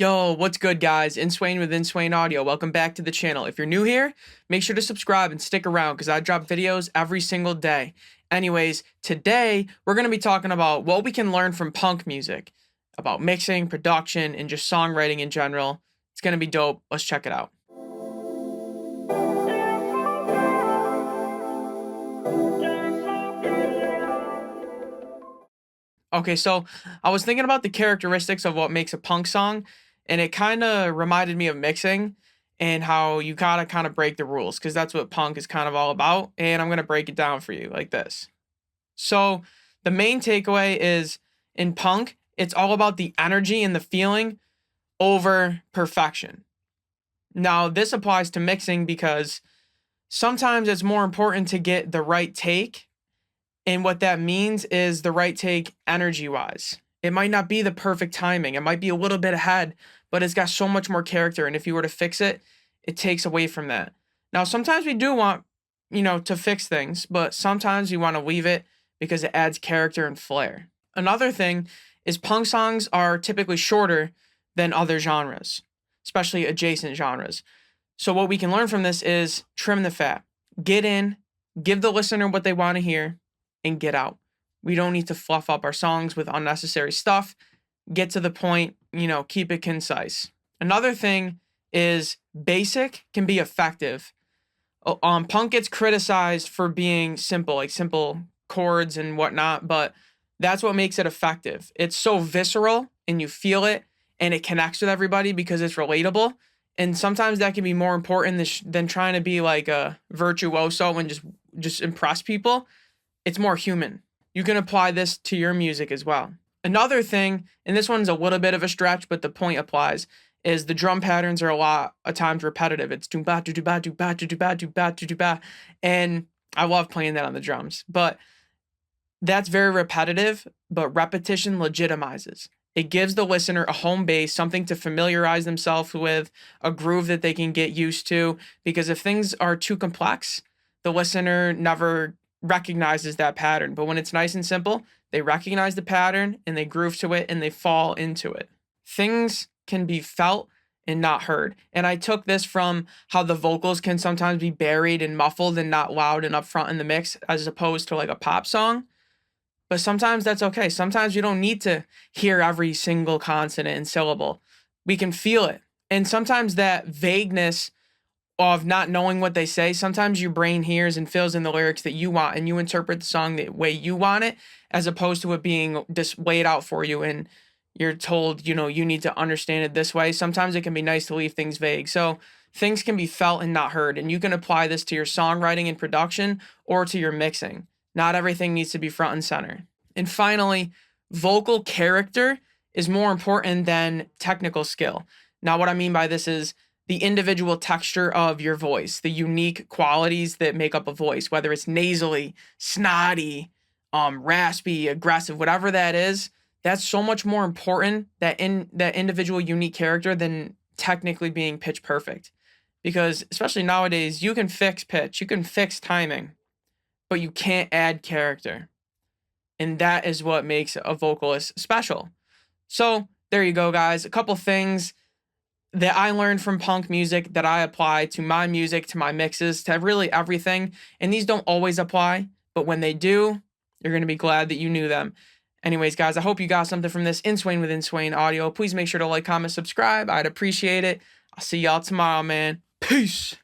Yo, what's good, guys? Inswain with Inswain Audio. Welcome back to the channel. If you're new here, make sure to subscribe and stick around because I drop videos every single day. Anyways, today we're going to be talking about what we can learn from punk music, about mixing, production, and just songwriting in general. It's going to be dope. Let's check it out. Okay, so I was thinking about the characteristics of what makes a punk song, and it kind of reminded me of mixing and how you gotta kind of break the rules because that's what punk is kind of all about. And I'm gonna break it down for you like this. So, the main takeaway is in punk, it's all about the energy and the feeling over perfection. Now, this applies to mixing because sometimes it's more important to get the right take, and what that means is the right take energy wise. It might not be the perfect timing. It might be a little bit ahead, but it's got so much more character. And if you were to fix it, it takes away from that. Now, sometimes we do want, to fix things, but sometimes we want to leave it because it adds character and flair. Another thing is punk songs are typically shorter than other genres, especially adjacent genres. So what we can learn from this is trim the fat, get in, give the listener what they want to hear, and get out. We don't need to fluff up our songs with unnecessary stuff. Get to the point, keep it concise. Another thing is basic can be effective. Punk gets criticized for being simple, like simple chords and whatnot, but that's what makes it effective. It's so visceral and you feel it and it connects with everybody because it's relatable. And sometimes that can be more important than trying to be like a virtuoso and just impress people. It's more human. You can apply this to your music as well. Another thing, and this one's a little bit of a stretch, but the point applies, is the drum patterns are a lot of times repetitive. It's do ba do ba do ba do ba do ba do ba, and I love playing that on the drums. But that's very repetitive, but repetition legitimizes. It gives the listener a home base, something to familiarize themselves with, a groove that they can get used to. Because if things are too complex, the listener never recognizes that pattern. But when it's nice and simple, they recognize the pattern and they groove to it and they fall into it. Things can be felt and not heard. And I took this from how the vocals can sometimes be buried and muffled and not loud and upfront in the mix as opposed to like a pop song. But sometimes that's okay. Sometimes you don't need to hear every single consonant and syllable. We can feel it. And sometimes that vagueness of not knowing what they say, sometimes your brain hears and fills in the lyrics that you want and you interpret the song the way you want it as opposed to it being just laid out for you and you're told, you need to understand it this way. Sometimes it can be nice to leave things vague. So things can be felt and not heard, and you can apply this to your songwriting and production or to your mixing. Not everything needs to be front and center. And finally, vocal character is more important than technical skill. Now, what I mean by this is the individual texture of your voice, the unique qualities that make up a voice, whether it's nasally, snotty, raspy, aggressive, whatever that is, that's so much more important, that individual unique character, than technically being pitch perfect. Because especially nowadays, you can fix pitch, you can fix timing, but you can't add character. And that is what makes a vocalist special. So there you go, guys. A couple things that I learned from punk music that I apply to my music, to my mixes, to really everything. And these don't always apply, but when they do, you're going to be glad that you knew them. Anyways, guys, I hope you got something from this Inswain with Inswain Audio. Please make sure to like, comment, subscribe. I'd appreciate it. I'll see y'all tomorrow, man. Peace.